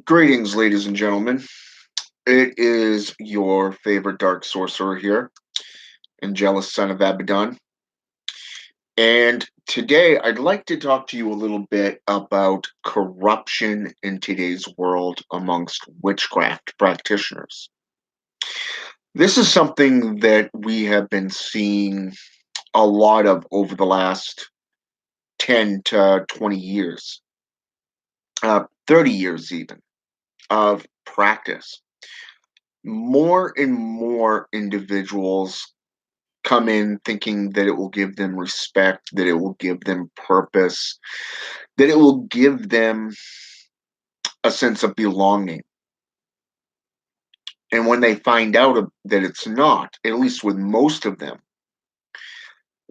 Greetings, ladies and gentlemen. It is your favorite dark sorcerer here, and jealous son of Abaddon. And today I'd like to talk to you a little bit about corruption in today's world amongst witchcraft practitioners. This is something that we have been seeing a lot of over the last 10 to 20 years, 30 years even, of practice. More and more individuals come in thinking that it will give them respect, that it will give them purpose, that it will give them a sense of belonging. And when they find out that it's not, at least with most of them,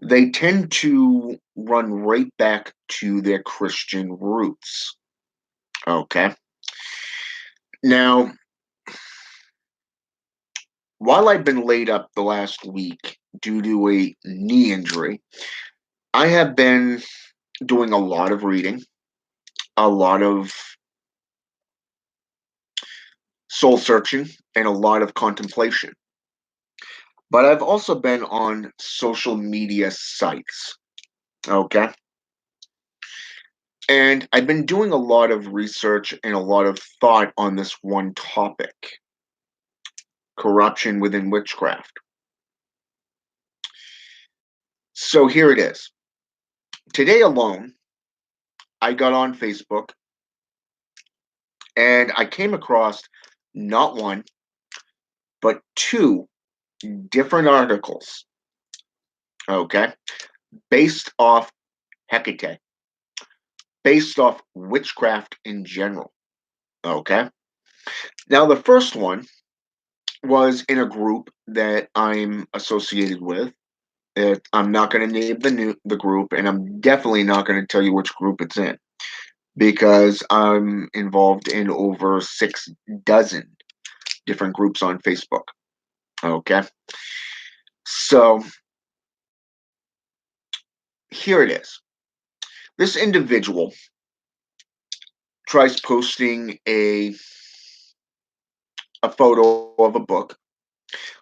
they tend to run right back to their Christian roots. Okay. Now, while I've been laid up the last week due to a knee injury, I have been doing a lot of reading, a lot of soul searching, and a lot of contemplation. But I've also been on social media sites, okay? And I've been doing a lot of research and a lot of thought on this one topic: corruption within witchcraft. So here it is. Today alone, I got on Facebook and I came across not one, but two different articles, okay, based off Hecate, based off witchcraft in general. Okay. Now, the first one was in a group that I'm associated with. I'm not going to name the group, and I'm definitely not going to tell you which group it's in because I'm involved in over 6 dozen different groups on Facebook. Okay. So here it is. This individual tries posting a photo of a book,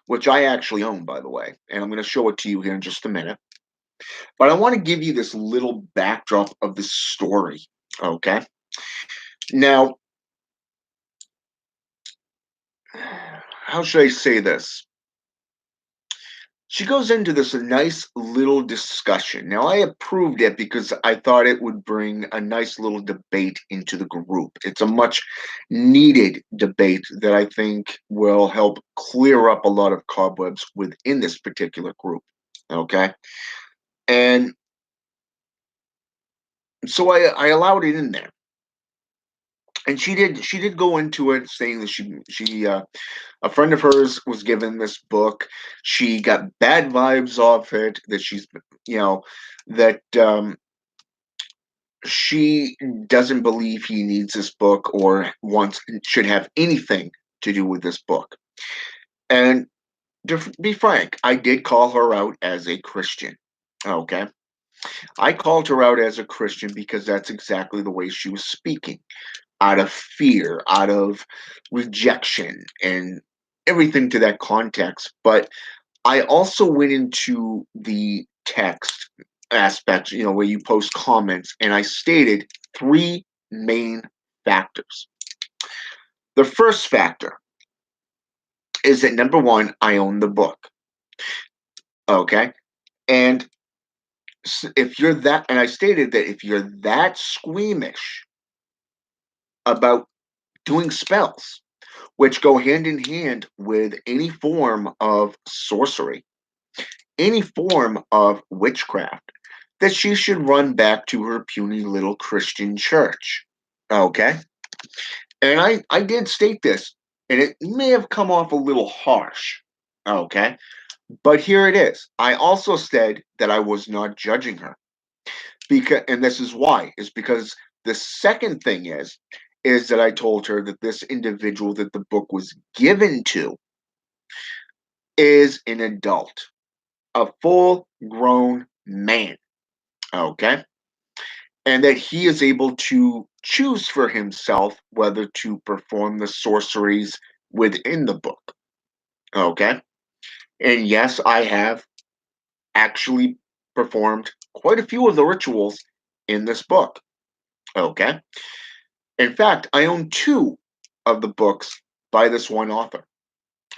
which I actually own, by the way, and I'm going to show it to you here in just a minute. But I want to give you this little backdrop of the story, okay? Now, how should I say this? She goes into this nice little discussion. Now, I approved it because I thought it would bring a nice little debate into the group. It's a much needed debate that I think will help clear up a lot of cobwebs within this particular group, okay? And so I allowed it in there. And she did go into it saying that she a friend of hers was given this book. She got bad vibes off it, that she's, you know, that she doesn't believe he needs this book or wants should have anything to do with this book. And to be frank, I did call her out as a Christian. Okay. I called her out as a Christian because that's exactly the way she was speaking, out of fear, out of rejection, and everything to that context. But I also went into the text aspect, where you post comments, and I stated three main factors. The first factor is that number one, I own the book. Okay. And if you're that, and I stated that if you're that squeamish about doing spells, which go hand in hand with any form of sorcery, any form of witchcraft, that she should run back to her puny little Christian church. Okay? And I did state this, and it may have come off a little harsh. Okay? But here it is. I also said that I was not judging her. And this is why, is because the second thing is that I told her that this individual that the book was given to is an adult, a full grown man. Okay. and that he is able to choose for himself whether to perform the sorceries within the book. Okay? And yes, I have actually performed quite a few of the rituals in this book. Okay? In fact, I own two of the books by this one author,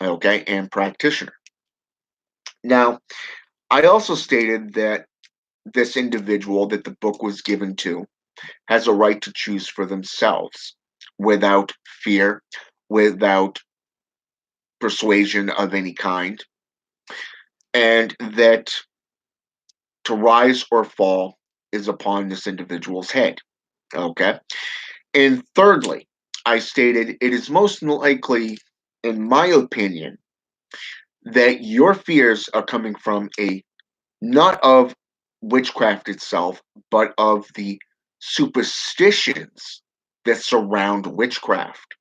okay, and practitioner. Now, I also stated that this individual that the book was given to has a right to choose for themselves without fear, without persuasion of any kind, and that to rise or fall is upon this individual's head. Okay. And thirdly, I stated it is most likely, in my opinion, that your fears are coming from a not of witchcraft itself, but of the superstitions that surround witchcraft,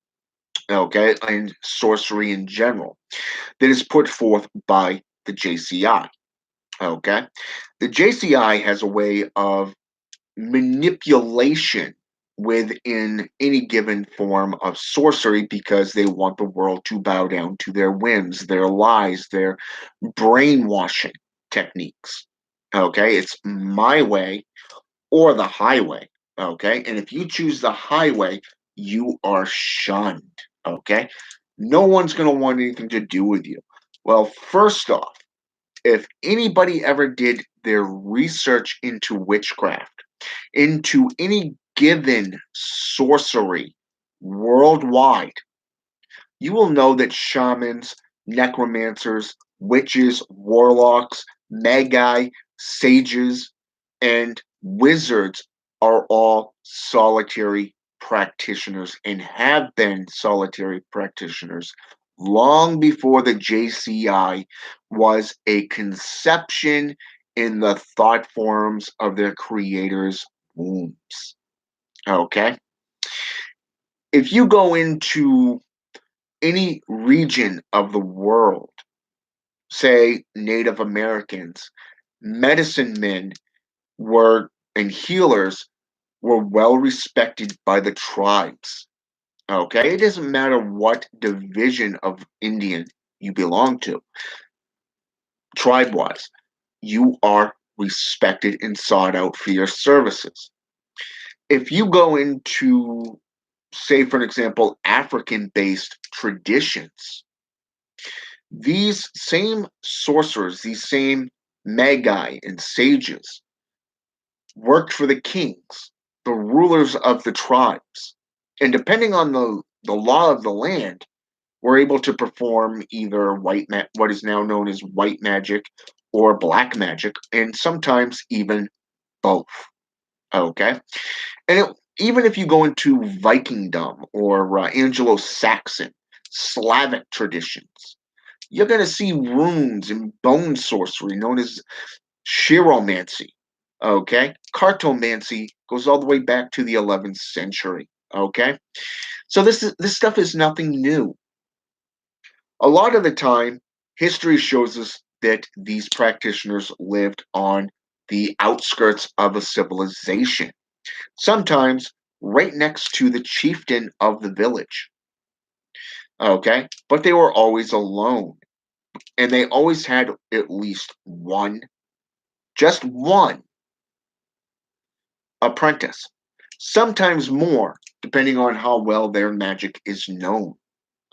okay, and sorcery in general, that is put forth by the JCI, okay? The JCI has a way of manipulation within any given form of sorcery because they want the world to bow down to their whims, their lies, their brainwashing techniques. Okay, it's my way or the highway. Okay, and if you choose the highway, you are shunned. Okay, no one's going to want anything to do with you. Well, first off, if anybody ever did their research into witchcraft, into any given sorcery worldwide, you will know that shamans, necromancers, witches, warlocks, magi, sages, and wizards are all solitary practitioners and have been solitary practitioners long before the JCI was a conception in the thought forms of their creators' wombs. Okay? If you go into any region of the world, say Native Americans, medicine men were and healers were well respected by the tribes. Okay, it doesn't matter what division of Indian you belong to, tribe wise, you are respected and sought out for your services. If you go into, say, for an example, African based traditions, these same sorcerers, these same magi and sages worked for the kings, the rulers of the tribes. And depending on the law of the land, were able to perform either what is now known as white magic or black magic, and sometimes even both. Okay. And even if you go into Vikingdom or Anglo-Saxon, Slavic traditions, you're going to see runes and bone sorcery known as chiromancy. Okay, cartomancy goes all the way back to the 11th century. Okay, so this stuff is nothing new. A lot of the time, history shows us that these practitioners lived on the outskirts of a civilization, sometimes right next to the chieftain of the village. Okay, but they were always alone, and they always had at least one, just one apprentice, sometimes more, depending on how well their magic is known.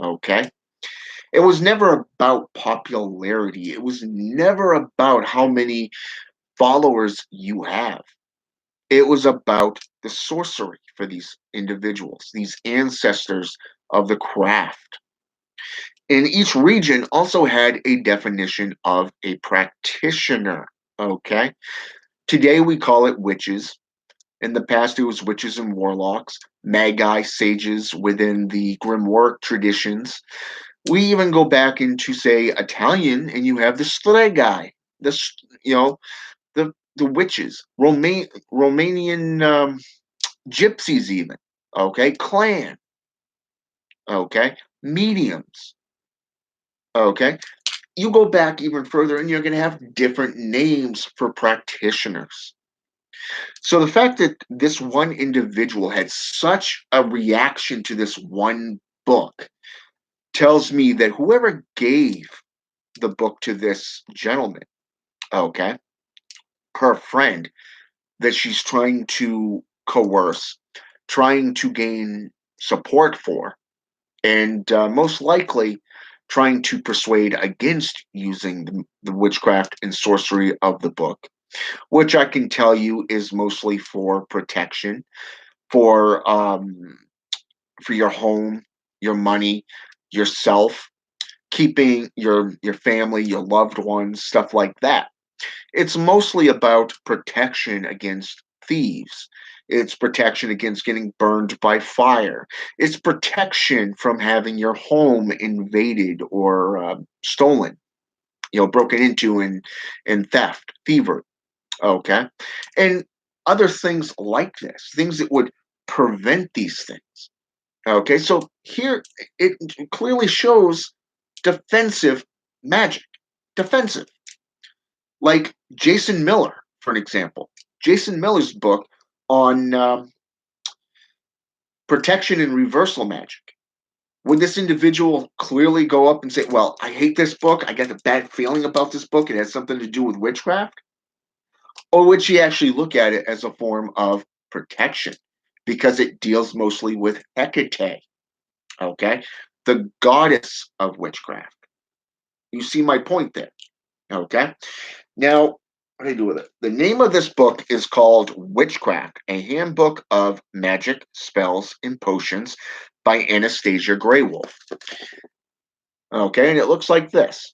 Okay? It was never about popularity, it was never about how many followers you have. It was about the sorcery for these individuals, these ancestors of the craft. And each region also had a definition of a practitioner. Okay? Today we call it witches. In the past, it was witches and warlocks, magi, sages within the grimoire traditions. We even go back into, say, Italian, and you have the stregai, you know, the witches, Romanian gypsies, even. Okay, clan. Okay, mediums. Okay, you go back even further, and you're going to have different names for practitioners. So the fact that this one individual had such a reaction to this one book tells me that whoever gave the book to this gentleman, okay, her friend, that she's trying to coerce, trying to gain support for, and most likely trying to persuade against using the witchcraft and sorcery of the book, which I can tell you is mostly for protection, for for your home, your money, yourself, keeping your family, your loved ones, stuff like that. It's mostly about protection against thieves. It's protection against getting burned by fire. It's protection from having your home invaded or stolen, broken into and thievery. Okay, and other things like this, things that would prevent these things. Okay, so here it clearly shows defensive magic. Defensive. Like Jason Miller, for an example. Jason Miller's book on protection and reversal magic. Would this individual clearly go up and say, well, I hate this book. I got a bad feeling about this book. It has something to do with witchcraft? Or would she actually look at it as a form of protection because it deals mostly with Hecate, okay? The goddess of witchcraft. You see my point there, okay? Now, what do I do with it? The name of this book is called Witchcraft, a handbook of magic, spells, and potions by Anastasia Graywolf. Okay, and it looks like this.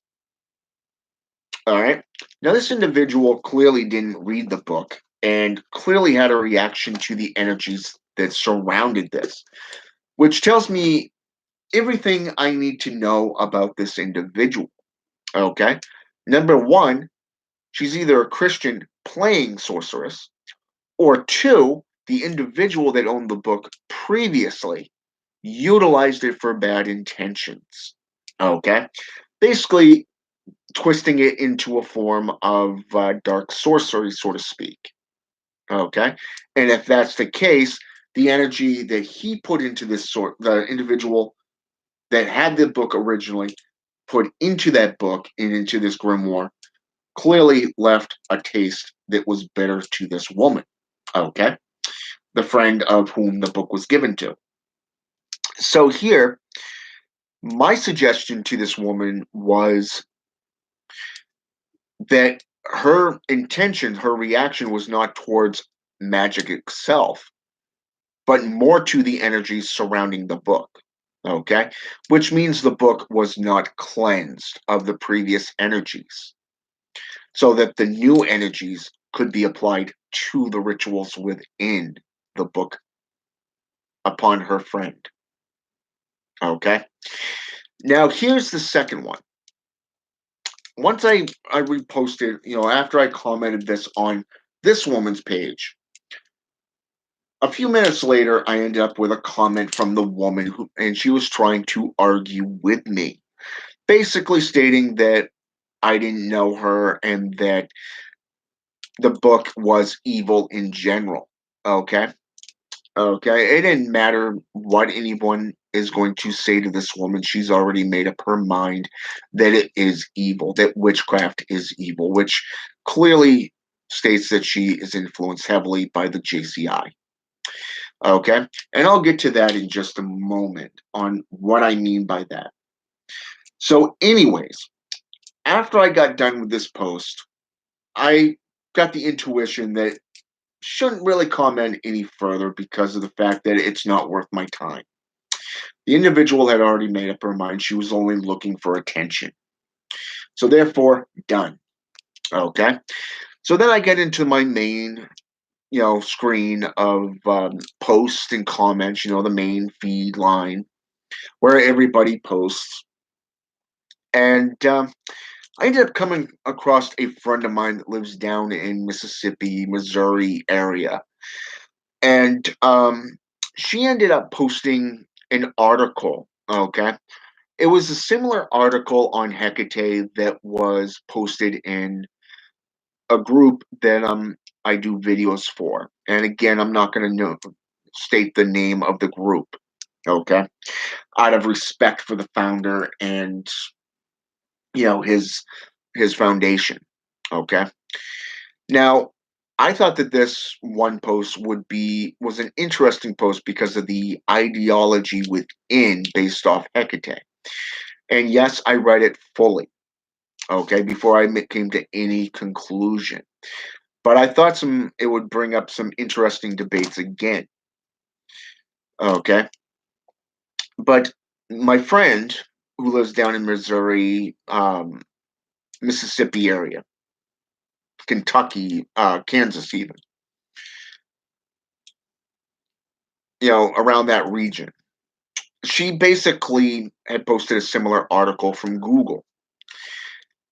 All right. Now, this individual clearly didn't read the book and clearly had a reaction to the energies that surrounded this, which tells me everything I need to know about this individual. Okay. Number one, she's either a Christian playing sorceress, or two, the individual that owned the book previously utilized it for bad intentions. Okay. Basically, twisting it into a form of dark sorcery, so to speak. Okay. And if that's the case, the energy that he put into the individual that had the book originally put into that book and into this grimoire clearly left a taste that was bitter to this woman. Okay. The friend of whom the book was given to. So here, my suggestion to this woman was that her intention, her reaction was not towards magic itself, but more to the energies surrounding the book. Okay. Which means the book was not cleansed of the previous energies so that the new energies could be applied to the rituals within the book upon her friend. Okay. Now, here's the second one. Once I reposted, after I commented this on this woman's page, a few minutes later, I ended up with a comment from the woman and she was trying to argue with me, basically stating that I didn't know her and that the book was evil in general. Okay. Okay. It didn't matter what anyone is going to say to this woman. She's already made up her mind that it is evil, that witchcraft is evil, which clearly states that she is influenced heavily by the JCI. Okay. And I'll get to that in just a moment on what I mean by that. So, anyways, after I got done with this post, I got the intuition that shouldn't really comment any further because of the fact that it's not worth my time. The individual had already made up her mind. She was only looking for attention. So, therefore, done. Okay. So then I get into my main screen of posts and comments, the main feed line where everybody posts. And I ended up coming across a friend of mine that lives down in Mississippi, Missouri area. And she ended up posting an article. Okay. It was a similar article on Hecate that was posted in a group that I do videos for. And again, I'm not going to state the name of the group, okay? Out of respect for the founder and his foundation, okay? Now, I thought that this one post was an interesting post because of the ideology within based off Hecate. And yes, I read it fully, okay, before I came to any conclusion. But I thought it would bring up some interesting debates again, okay? But my friend who lives down in Missouri, Mississippi area, Kentucky, Kansas even, around that region. She basically had posted a similar article from Google.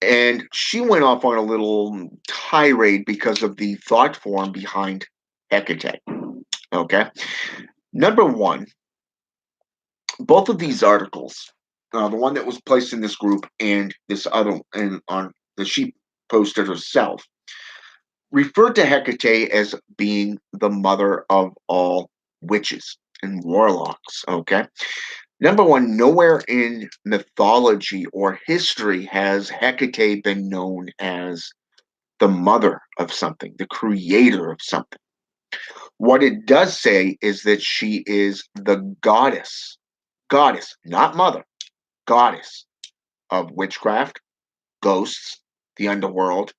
And she went off on a little tirade because of the thought form behind Hecate. Okay. Number one, both of these articles, the one that was placed in this group and this other, and on that she posted herself, referred to Hecate as being the mother of all witches and warlocks. Okay. Number one, nowhere in mythology or history has Hecate been known as the mother of something, the creator of something. What it does say is that she is the goddess, not mother, goddess of witchcraft, ghosts, the underworld,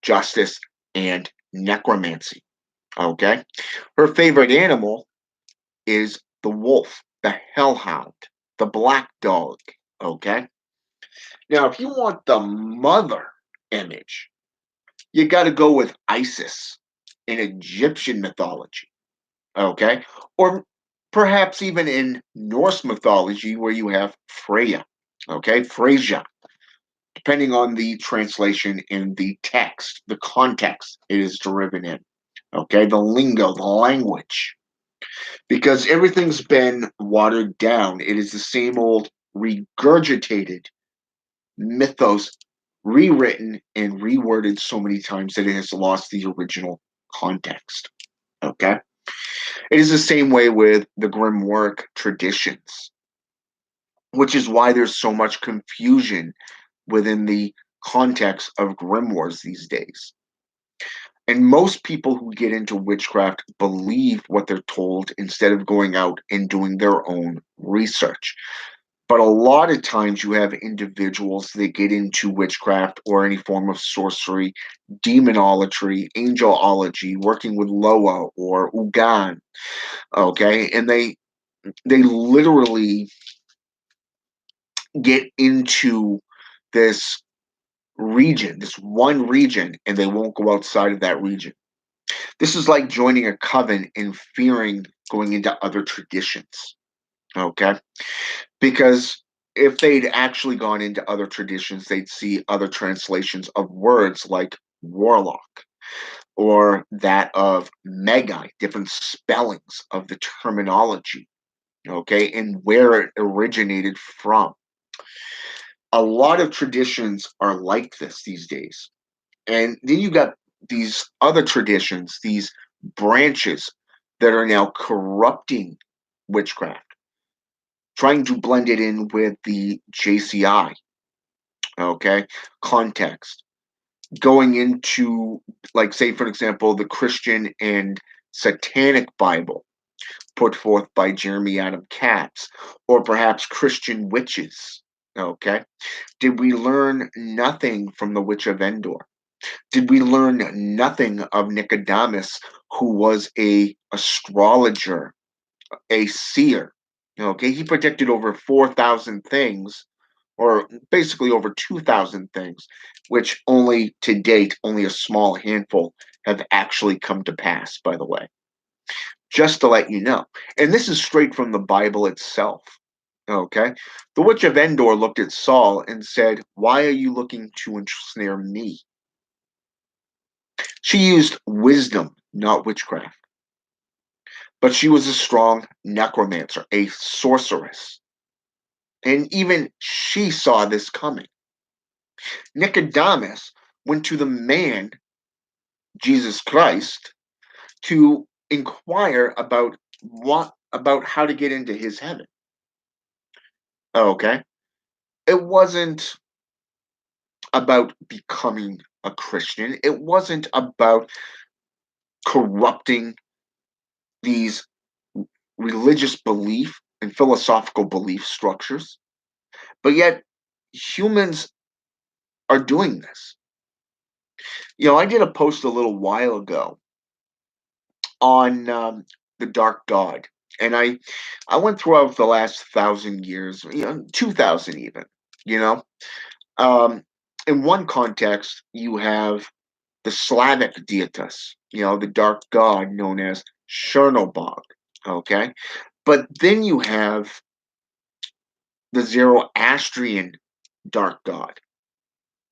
justice, and necromancy. Okay. Her favorite animal is the wolf, the hellhound, the black dog. Okay. Now, if you want the mother image, you got to go with Isis in Egyptian mythology. Okay. Or perhaps even in Norse mythology where you have Freya. Okay. Freyja, depending on the translation in the text, the context it is derived in. Okay. The lingo, the language. Because everything's been watered down. It is the same old regurgitated mythos rewritten and reworded so many times that it has lost the original context. Okay? It is the same way with the Grimwork traditions, which is why there's so much confusion within the context of grimoires these days. And most people who get into witchcraft believe what they're told instead of going out and doing their own research. But a lot of times you have individuals that get into witchcraft or any form of sorcery, demonolatry, angelology, working with Loa or Ugan, okay? And they literally get into this region, this one region, and they won't go outside of that region. This is like joining a coven and fearing going into other traditions, okay? Because if they'd actually gone into other traditions, they'd see other translations of words like warlock or that of magi, different spellings of the terminology, okay, and where it originated from. A lot of traditions are like this these days. And then you got these other traditions, these branches that are now corrupting witchcraft, trying to blend it in with the JCI, okay, context, going into, like, say, for example, the Christian and Satanic Bible put forth by Jeremy Adam Katz, or perhaps Christian witches, okay? Did we learn nothing from the Witch of Endor? Did we learn nothing of Nicodemus, who was a astrologer, a seer? Okay, he predicted over 4,000 things, or basically over 2,000 things, which only to date, only a small handful have actually come to pass, by the way. Just to let you know. And this is straight from the Bible itself. Okay. The Witch of Endor looked at Saul and said, "Why are you looking to ensnare me?" She used wisdom, not witchcraft. But she was a strong necromancer, a sorceress. And even she saw this coming. Nicodemus went to the man Jesus Christ to inquire about how to get into his heaven. Okay. It wasn't about becoming a Christian. It wasn't about corrupting these religious belief and philosophical belief structures. But yet humans are doing this. I did a post a little while ago on the dark god, and I went throughout the last 1,000 years, 2,000 even. You know, um, in one context, you have the Slavic deities, the dark god known as Chernobog. Okay, but then you have the Zoroastrian dark god,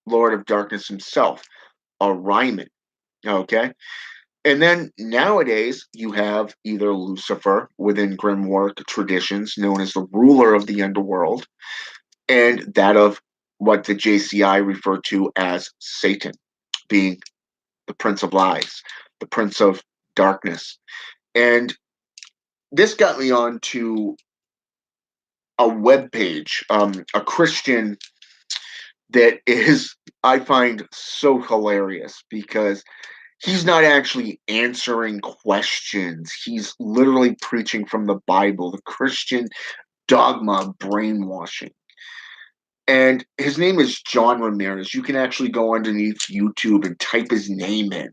Lord of Darkness himself, Orion. Okay, and then nowadays you have either Lucifer within Grimoire traditions, known as the ruler of the underworld, and that of what the JCI refer to as Satan, being the prince of lies, the prince of darkness. And this got me onto a web page, a Christian that is, I find, so hilarious because he's not actually answering questions. He's literally preaching from the Bible, the Christian dogma of brainwashing. And his name is John Ramirez. You can actually go underneath YouTube and type his name in.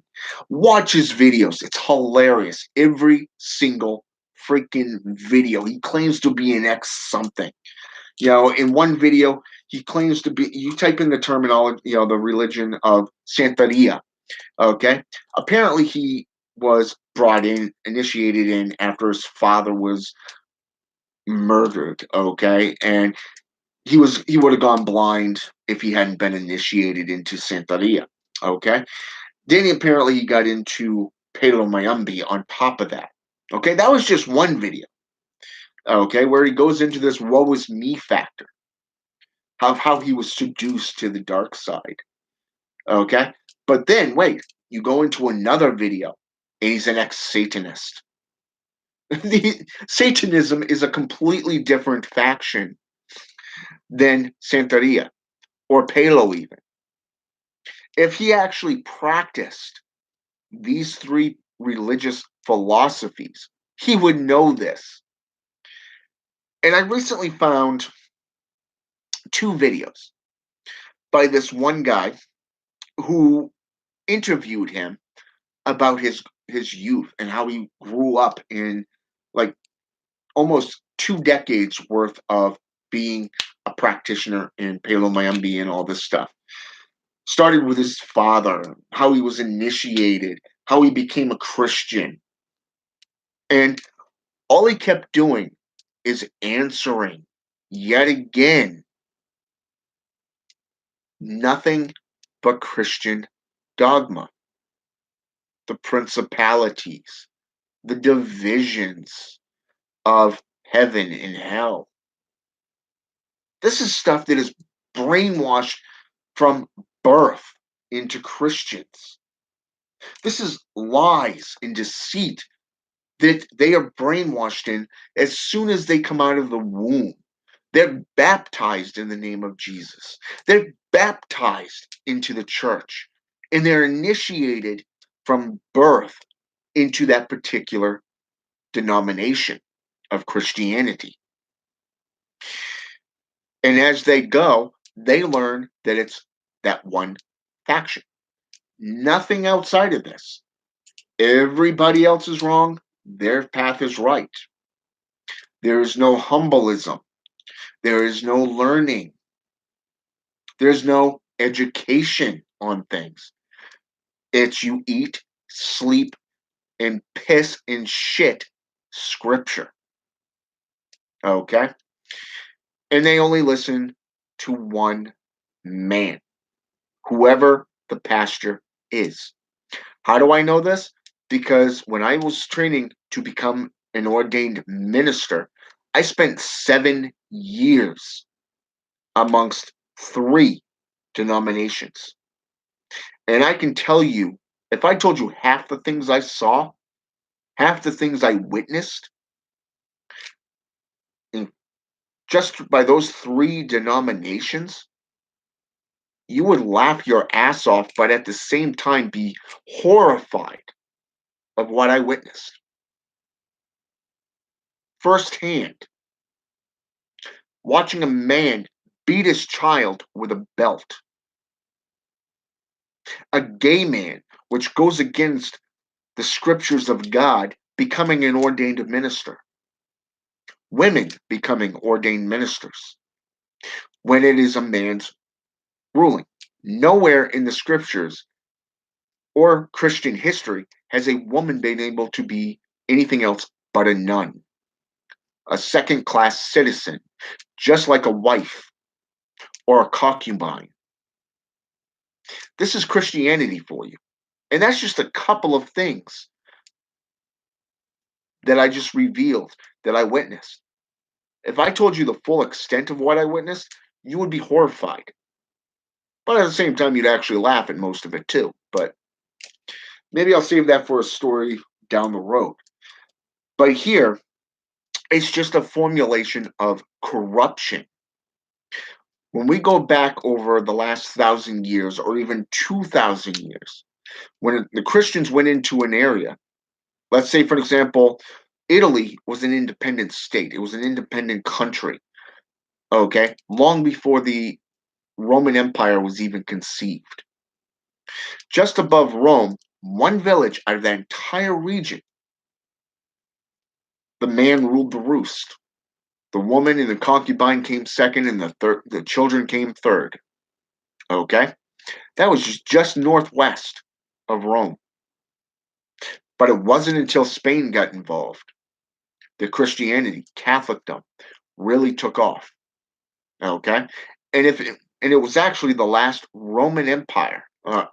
Watch his videos. It's hilarious. Every single freaking video. He claims to be an ex something. In one video, he claims to be, you type in the terminology, the religion of Santeria. Okay. Apparently, he was brought in, initiated in after his father was murdered. Okay. And he would have gone blind if he hadn't been initiated into Santeria. Okay. Then apparently he got into Palo Mayumbi on top of that. Okay. That was just one video. Okay. Where he goes into this woe is me factor of how he was seduced to the dark side. Okay. But then, wait, you go into another video and he's an ex Satanist. Satanism is a completely different faction than Santeria or Palo, even. If he actually practiced these three religious philosophies, he would know this. And I recently found two videos by this one guy who interviewed him about his youth and how he grew up in, like, almost 2 decades worth of being a practitioner in Palo Mayumbi and all this stuff. Started with his father, how he was initiated, how he became a Christian. And all he kept doing is answering yet again nothing but Christian dogma, the principalities, the divisions of heaven and hell. This is stuff that is brainwashed from birth into Christians. This is lies and deceit that they are brainwashed in as soon as they come out of the womb. They're baptized in the name of Jesus. They're baptized into the church, and they're initiated from birth into that particular denomination of Christianity. And as they go, they learn that it's that one faction. Nothing outside of this. Everybody else is wrong. Their path is right. There is no humbleism. There is no learning. There's no education on things. It's you eat, sleep, and piss and shit scripture. Okay? And they only listen to one man, whoever the pastor is. How do I know this? Because when I was training to become an ordained minister, I spent 7 years amongst three denominations. And I can tell you If I told you half the things I saw, half the things I witnessed, in just by those three denominations, you would laugh your ass off, but at the same time be horrified of what I witnessed firsthand. Watching a man beat his child with a belt, a gay man, which goes against the scriptures of God, becoming an ordained minister, women becoming ordained ministers when it is a man's ruling. Nowhere in the scriptures or Christian history has a woman been able to be anything else but a nun, a second class citizen, just like a wife or a concubine. This is Christianity for you. And that's just a couple of things that I just revealed that I witnessed. If I told you the full extent of what I witnessed, you would be horrified. But at the same time, you'd actually laugh at most of it too. But maybe I'll save that for a story down the road. But here, it's just a formulation of corruption. When we go back over the last 1,000 years or even 2,000 years, when the Christians went into an area, let's say, for example, Italy was an independent state, it was an independent country, okay, long before the Roman Empire was even conceived. Just above Rome, one village out of that entire region, the man ruled the roost. The woman and the concubine came second, and the children came third. Okay, that was just northwest of Rome. But it wasn't until Spain got involved that Christianity, Catholicdom, really took off. Okay, and it was actually the last Roman Empire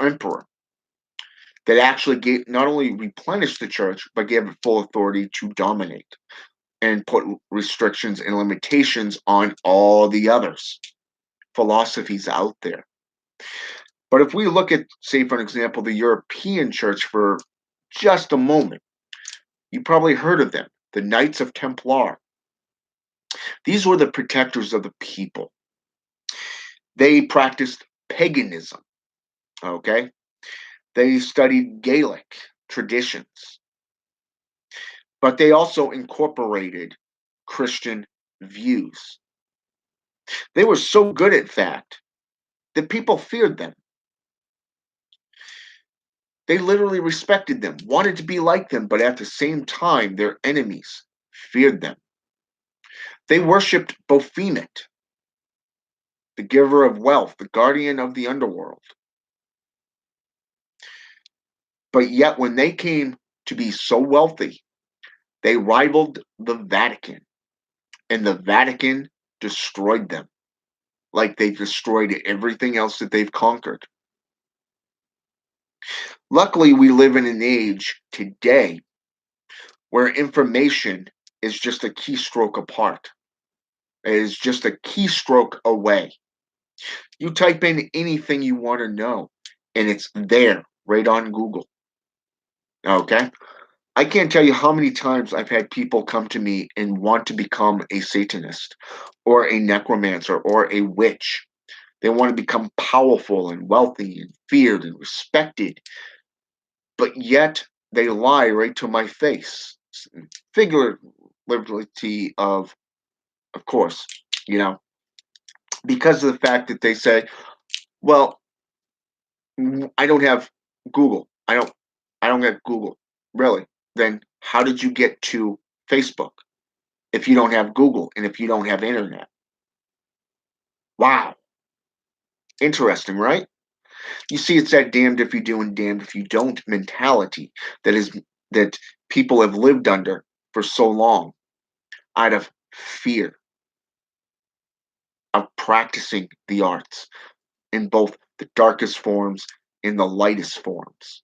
emperor that actually gave not only replenished the church but gave it full authority to dominate and put restrictions and limitations on all the others philosophies out there. But if we look at, say, for example, the European church for just a moment, you probably heard of them, the Knights of Templar. These were the protectors of the people. They practiced paganism, okay? They studied Gaelic traditions, but they also incorporated Christian views. They were so good at that that people feared them. They literally respected them, wanted to be like them, but at the same time, their enemies feared them. They worshipped Baphomet, the giver of wealth, the guardian of the underworld. But yet, when they came to be so wealthy, they rivaled the Vatican, and the Vatican destroyed them like they destroyed everything else that they've conquered. Luckily, we live in an age today where information is just a keystroke apart. It is just a keystroke away. You type in anything you want to know, and it's there right on Google. Okay? I can't tell you how many times I've had people come to me and want to become a Satanist or a necromancer or a witch. They want to become powerful and wealthy and feared and respected, but yet they lie right to my face. Figuratively of course, you know, because of the fact that they say, well, I don't have Google. I don't get Google. Really? Then how did you get to Facebook if you don't have Google and if you don't have internet? Wow. Interesting, right? You see, it's that damned if you do and damned if you don't mentality that people have lived under for so long out of fear of practicing the arts in both the darkest forms and the lightest forms.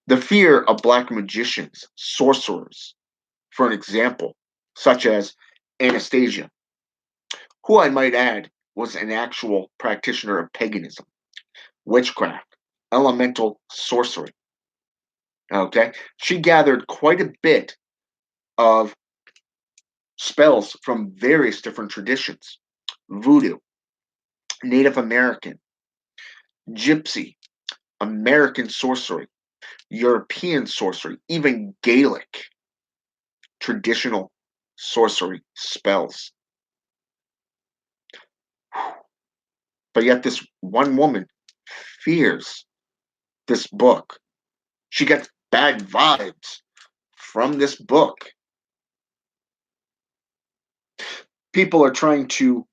The fear of black magicians, sorcerers, for an example, such as Anastasia, who I might add was an actual practitioner of paganism, witchcraft. elemental sorcery. Okay, she gathered quite a bit of spells from various different traditions: voodoo, Native American, gypsy, American sorcery, European sorcery, even Gaelic traditional sorcery spells. But yet, this one woman fears this book. She gets bad vibes from this book. People are trying to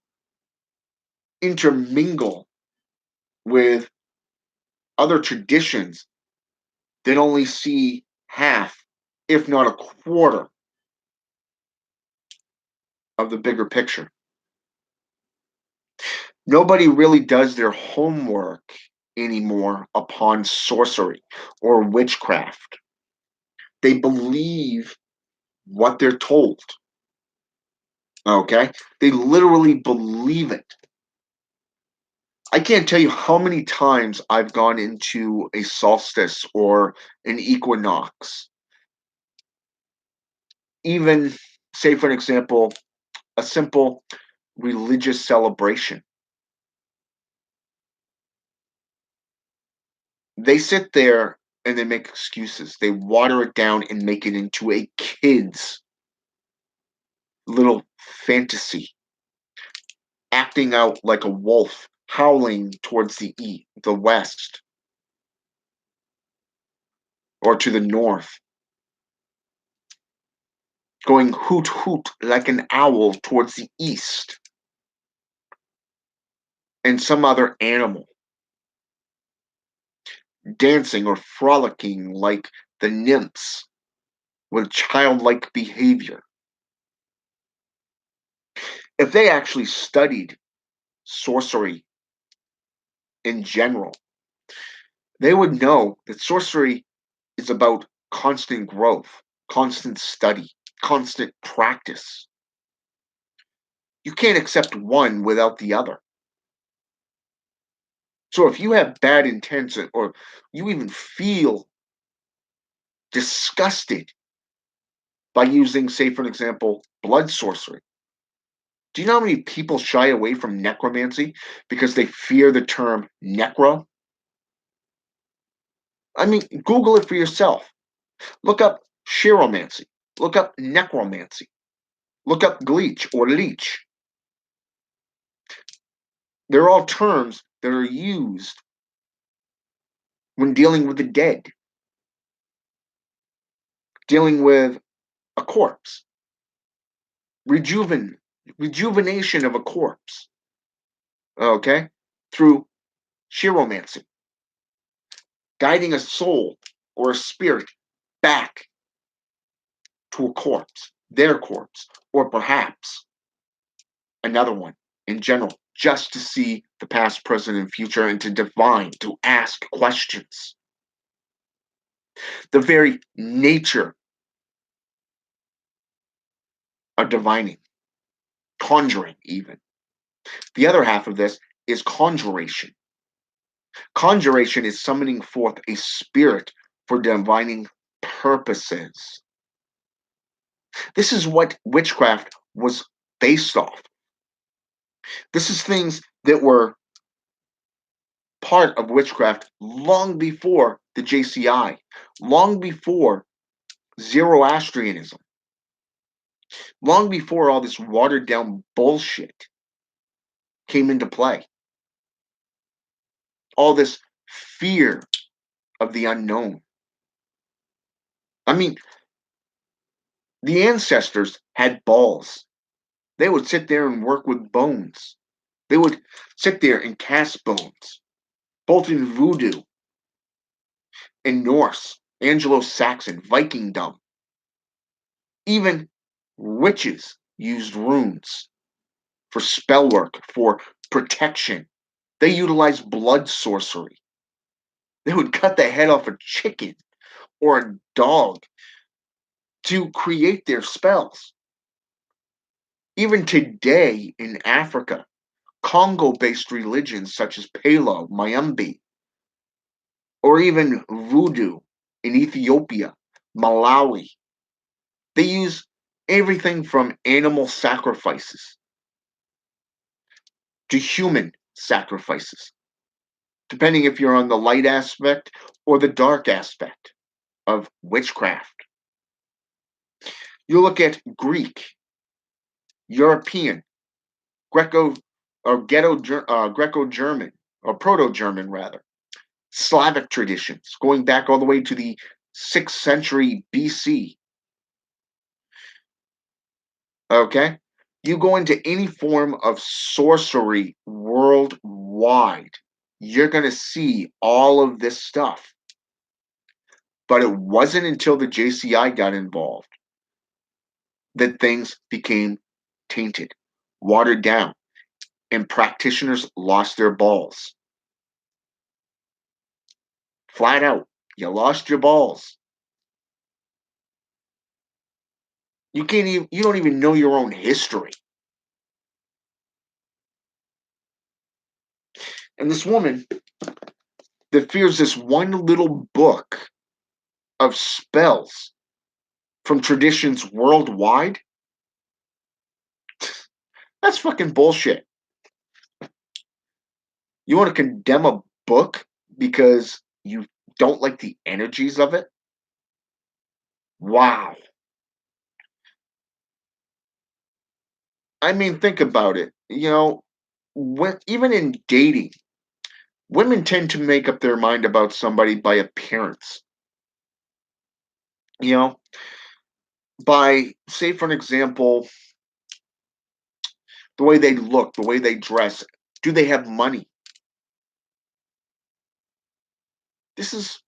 intermingle with other traditions that only see half, if not a quarter, of the bigger picture. Nobody really does their homework anymore upon sorcery or witchcraft. They believe what they're told. Okay? They literally believe it. I can't tell you how many times I've gone into a solstice or an equinox. Even, say, for an example, a simple religious celebration. They sit there and they make excuses. They water it down and make it into a kid's little fantasy, acting out like a wolf, howling towards the west, or to the north, going hoot hoot like an owl towards the east, and some other animal, dancing or frolicking like the nymphs with childlike behavior. If they actually studied sorcery in general, they would know that sorcery is about constant growth, constant study, constant practice. You can't accept one without the other. So if you have bad intents or you even feel disgusted by using, say, for an example, blood sorcery, do you know how many people shy away from necromancy because they fear the term necro? I mean, Google it for yourself. Look up chiromancy. Look up necromancy. Look up glitch or leech. They're all terms that are used when dealing with the dead, dealing with a corpse, rejuven, rejuvenation of a corpse, okay, through chiromancy, guiding a soul or a spirit back to a corpse, their corpse, or perhaps another one in general, just to see the past, present, and future and to divine, to ask questions. The very nature of divining, conjuring, even. The other half of this is conjuration. Conjuration is summoning forth a spirit for divining purposes. This is what witchcraft was based off. This is things that were part of witchcraft long before the JCI, long before Zoroastrianism, long before all this watered down bullshit came into play. All this fear of the unknown. I mean, the ancestors had balls. They would sit there and work with bones. They would sit there and cast bones, both in voodoo and Norse, Anglo Saxon, Vikingdom. Even witches used runes for spell work, for protection. They utilized blood sorcery. They would cut the head off a chicken or a dog to create their spells. Even today in Africa, Congo based religions such as Palo, Mayumbi, or even voodoo in Ethiopia, Malawi. They use everything from animal sacrifices to human sacrifices, depending if you're on the light aspect or the dark aspect of witchcraft. You look at Greek, European, Greco or Greco-German or Proto-German rather, Slavic traditions going back all the way to the 6th century BC. Okay? You go into any form of sorcery worldwide, you're going to see all of this stuff. But it wasn't until the JCI got involved that things became tainted, watered down, and practitioners lost their balls. Flat out, you lost your balls. You don't even know your own history. And this woman that fears this one little book of spells from traditions worldwide, that's fucking bullshit. You want to condemn a book because you don't like the energies of it? Wow. I mean, think about it. Even in dating, women tend to make up their mind about somebody by appearance. You know, by, say, for an example, the way they look, the way they dress. Do they have money? This is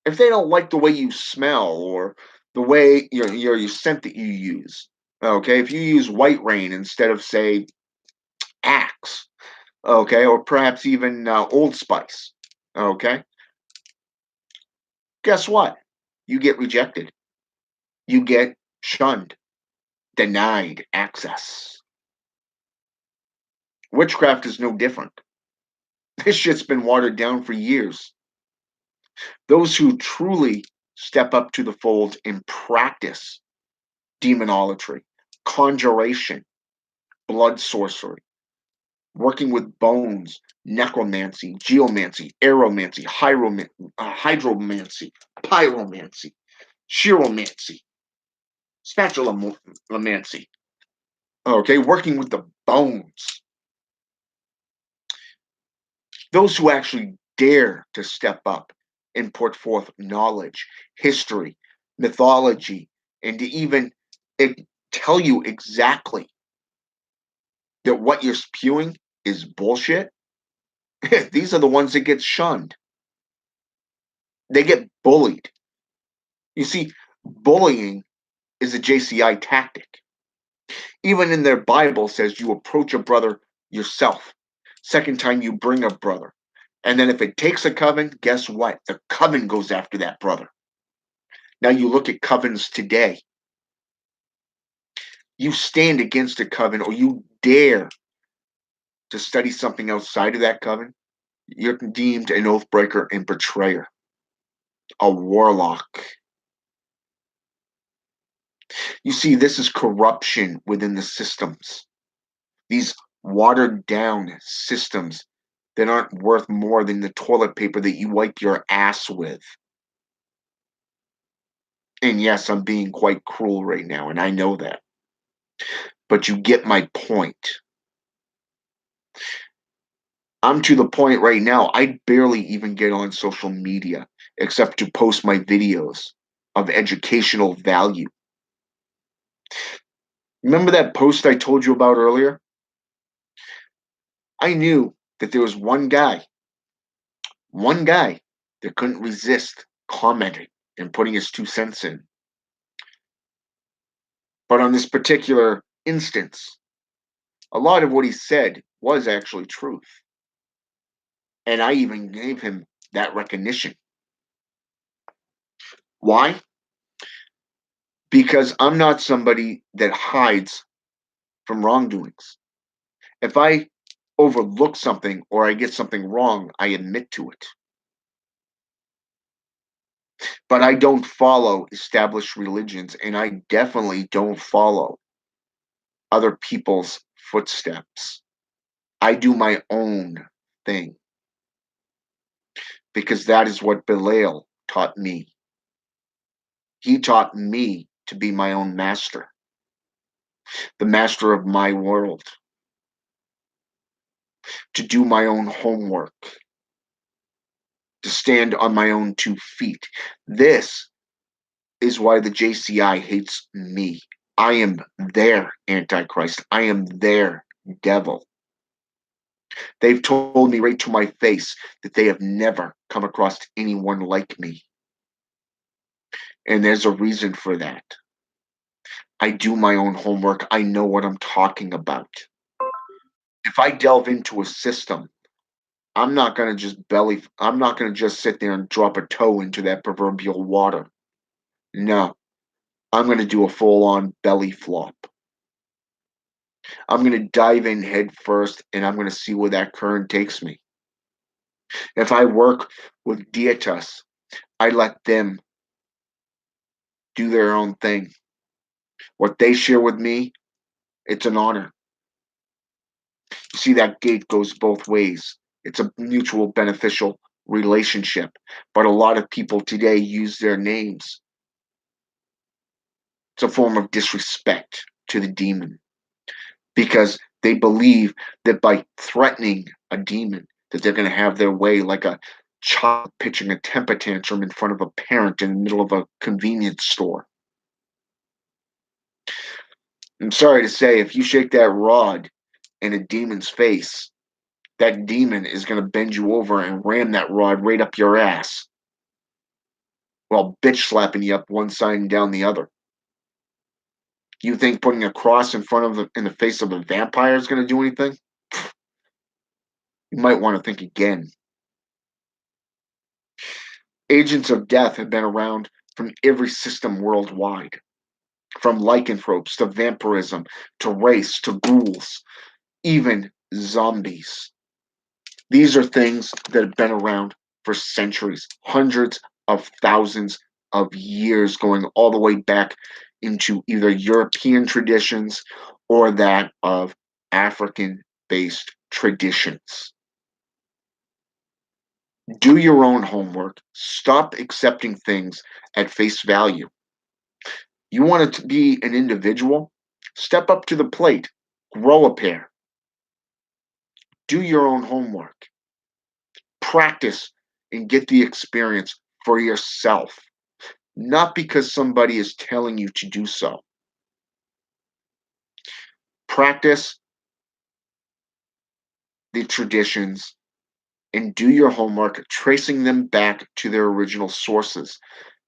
if they don't like the way you smell or the way your scent that you use. Okay, if you use White Rain instead of say Axe, okay, or perhaps even Old Spice, okay, guess what? You get rejected. You get shunned, denied access. Witchcraft is no different. This shit's been watered down for years. Those who truly step up to the fold and practice demonolatry, conjuration, blood sorcery, working with bones, necromancy, geomancy, aeromancy, hydromancy, pyromancy, chiromancy, spatulamancy. Okay, working with the bones. Those who actually dare to step up and put forth knowledge, history, mythology, and to even tell you exactly that what you're spewing is bullshit, these are the ones that get shunned. They get bullied. You see, bullying is a JCI tactic. Even in their Bible says you approach a brother yourself. Second time you bring a brother. And then if it takes a coven, guess what? The coven goes after that brother. Now you look at covens today. You stand against a coven or you dare to study something outside of that coven, you're deemed an oath breaker and betrayer, a warlock. You see, this is corruption within the systems. These watered down systems that aren't worth more than the toilet paper that you wipe your ass with. And yes, I'm being quite cruel right now, and I know that. But you get my point. I'm to the point right now, I barely even get on social media except to post my videos of educational value. Remember that post I told you about earlier? I knew that there was one guy that couldn't resist commenting and putting his 2 cents in. But on this particular instance, a lot of what he said was actually truth. And I even gave him that recognition. Why? Because I'm not somebody that hides from wrongdoings. If I overlook something or I get something wrong, I admit to it. But I don't follow established religions, and I definitely don't follow other people's footsteps. I do my own thing because that is what Belial taught me. He taught me to be my own master, the master of my world, to do my own homework, to stand on my own 2 feet. This is why the JCI hates me. I am their Antichrist. I am their devil. They've told me right to my face that they have never come across anyone like me. And there's a reason for that. I do my own homework. I know what I'm talking about. If I delve into a system, I'm not going to just sit there and drop a toe into that proverbial water. No, I'm going to do a full on belly flop. I'm going to dive in head first and I'm going to see where that current takes me. If I work with dietas, I let them do their own thing. What they share with me, it's an honor. You see, that gate goes both ways. It's a mutual beneficial relationship. But a lot of people today use their names. It's a form of disrespect to the demon because they believe that by threatening a demon, that they're going to have their way like a child pitching a temper tantrum in front of a parent in the middle of a convenience store. I'm sorry to say, if you shake that rod in a demon's face, that demon is going to bend you over and ram that rod right up your ass while bitch slapping you up one side and down the other. You think putting a cross in the face of a vampire is going to do anything? You might want to think again. Agents of death have been around from every system worldwide, from lycanthropes to vampirism to race to ghouls, even zombies. These are things that have been around for centuries, hundreds of thousands of years, going all the way back into either European traditions or that of African based traditions. Do your own homework. Stop accepting things at face value. You want it to be an individual? Step up to the plate. Grow a pair. Do your own homework. Practice and get the experience for yourself, not because somebody is telling you to do so. Practice the traditions and do your homework, tracing them back to their original sources.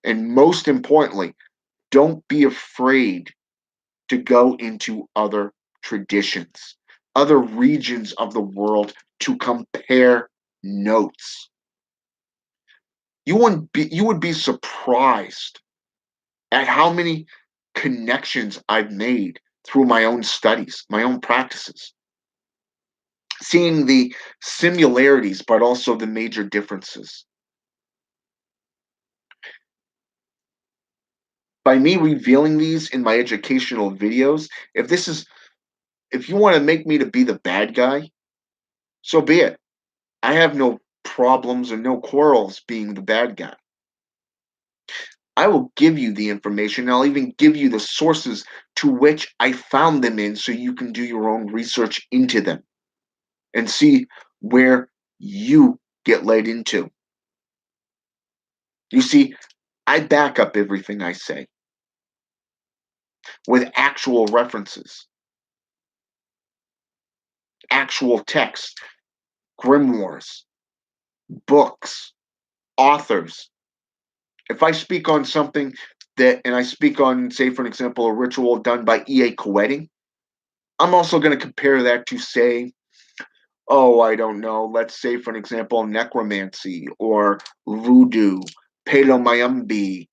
And most importantly, don't be afraid to go into other traditions, other regions of the world to compare notes. You would be surprised at how many connections I've made through my own studies, my own practices, seeing the similarities, but also the major differences. By me revealing these in my educational videos, if you want to make me to be the bad guy, so be it. I have no problems or no quarrels being the bad guy. I will give you the information. I'll even give you the sources to which I found them in so you can do your own research into them and see where you get led into. You see, I back up everything I say with actual references, actual text, grimoires, books, authors. If I speak on something and I speak on, say, for an example, a ritual done by E.A. Coetting, I'm also going to compare that to, say, oh, I don't know, let's say, for an example, necromancy or voodoo, paleomayumbi,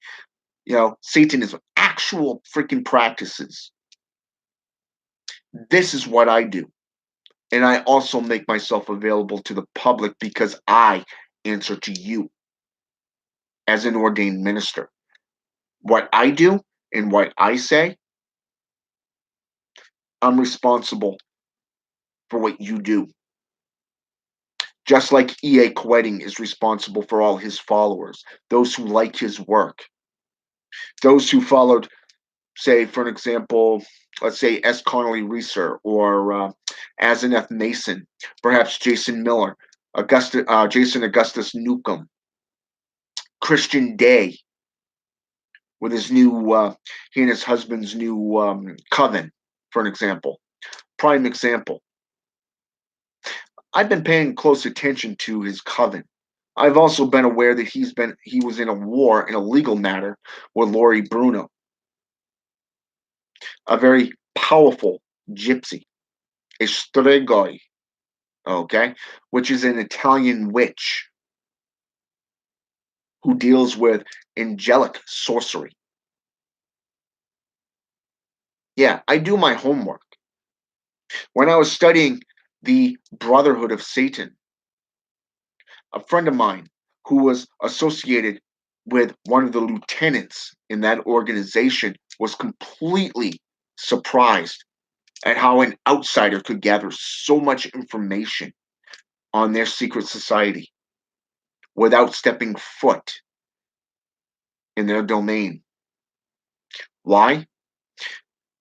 Satanism, actual freaking practices. This is what I do. And I also make myself available to the public because I answer to you. as an ordained minister. What I do and what I say, I'm responsible for what you do. Just like E.A. Quetting is responsible for all his followers, those who like his work, those who followed, say, for an example, let's say S. Connolly Reeser or Asenath Mason, perhaps Jason Miller, Jason Augustus Newcomb, Christian Day with his new, he and his husband's new coven, for an example. Prime example. I've been paying close attention to his coven. I've also been aware that he was in a war in a legal matter with Lori Bruno, a very powerful gypsy, a stregoi, okay, which is an Italian witch who deals with angelic sorcery. Yeah, I do my homework. When I was studying the Brotherhood of Satan, a friend of mine who was associated with one of the lieutenants in that organization was completely surprised at how an outsider could gather so much information on their secret society without stepping foot in their domain. Why?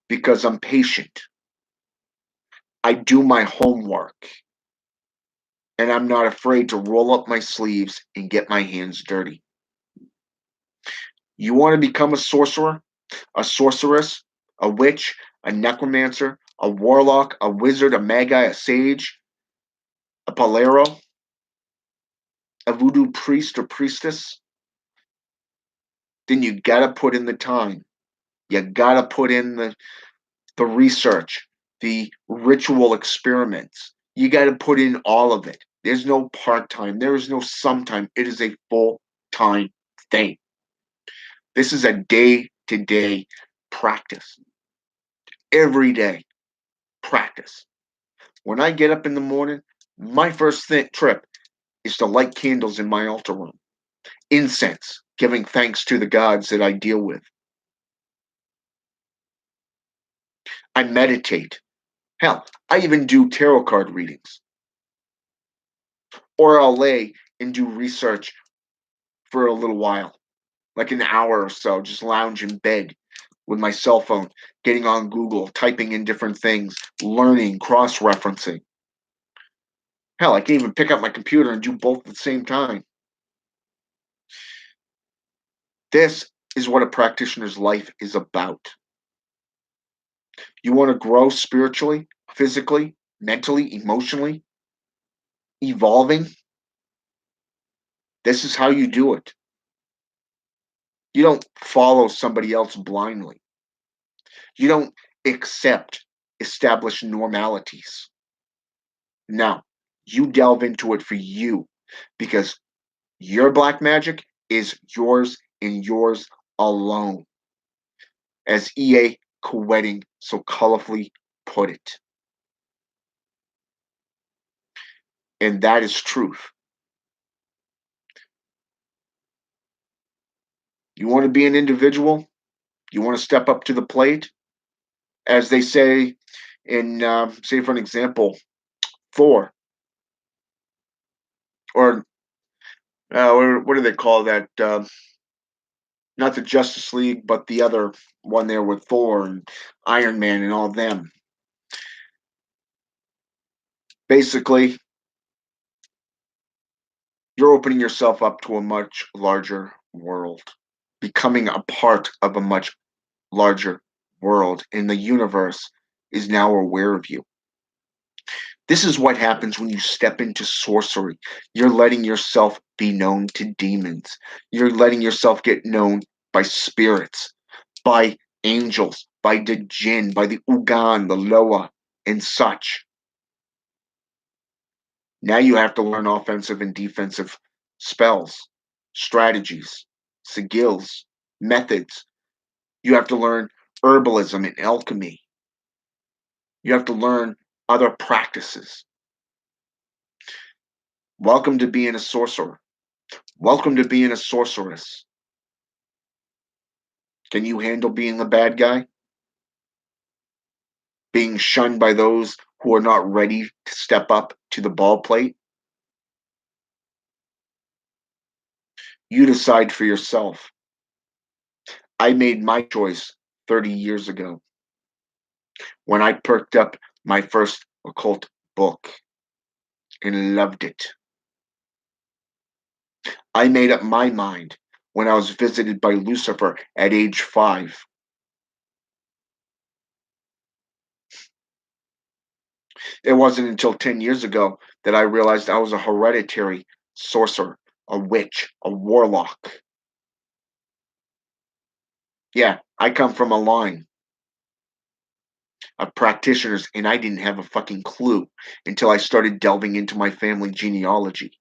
Because I'm patient. I do my homework and I'm not afraid to roll up my sleeves and get my hands dirty. You want to become a sorcerer, a sorceress, a witch, a necromancer, a warlock, a wizard, a magi, a sage, a palero, a voodoo priest or priestess? Then you gotta put in the time. You gotta put in the research, the ritual experiments. You gotta put in all of it. There's no part time. There is no sometime. It is a full time thing. This is a day to day practice. Every day practice. When I get up in the morning, my first trip is to light candles in my altar room, incense, giving thanks to the gods that I deal with. I meditate. Hell, I even do tarot card readings. Or I'll lay and do research for a little while, like an hour or so, just lounge in bed with my cell phone, getting on Google, typing in different things, learning, cross referencing. Hell, I can even pick up my computer and do both at the same time. This is what a practitioner's life is about. You want to grow spiritually, physically, mentally, emotionally, evolving? This is how you do it. You don't follow somebody else blindly. You don't accept established normalities. No, you delve into it for you because your black magic is yours and yours alone, as E.A. Quetting so colorfully put it. And that is truth. You want to be an individual? You want to step up to the plate? As they say in, say, for an example, Thor, or what do they call that? Not the Justice League, but the other one there with Thor and Iron Man and all them. Basically, you're opening yourself up to a much larger world, becoming a part of a much larger world, and the universe is now aware of you. This is what happens when you step into sorcery. You're letting yourself be known to demons. You're letting yourself get known by spirits, by angels, by the jinn, by the Ugan, the Loa, and such. Now you have to learn offensive and defensive spells, strategies, sigils, methods. You have to learn herbalism and alchemy. You have to learn other practices. Welcome to being a sorcerer. Welcome to being a sorceress. Can you handle being the bad guy? Being shunned by those who are not ready to step up to the ball plate? You decide for yourself. I made my choice 30 years ago when I perked up my first occult book and loved it. I made up my mind when I was visited by Lucifer at age 5. It wasn't until 10 years ago that I realized I was a hereditary sorcerer, a witch, a warlock. Yeah, I come from a line of practitioners, and I didn't have a fucking clue until I started delving into my family genealogy.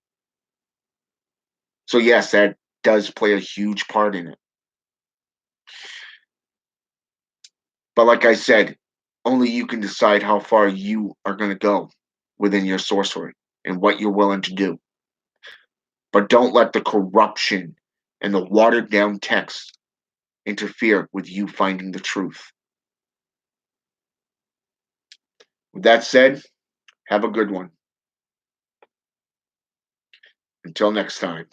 So, yes, that does play a huge part in it. But like I said, only you can decide how far you are going to go within your sorcery and what you're willing to do. But don't let the corruption and the watered down text interfere with you finding the truth. With that said, have a good one. Until next time.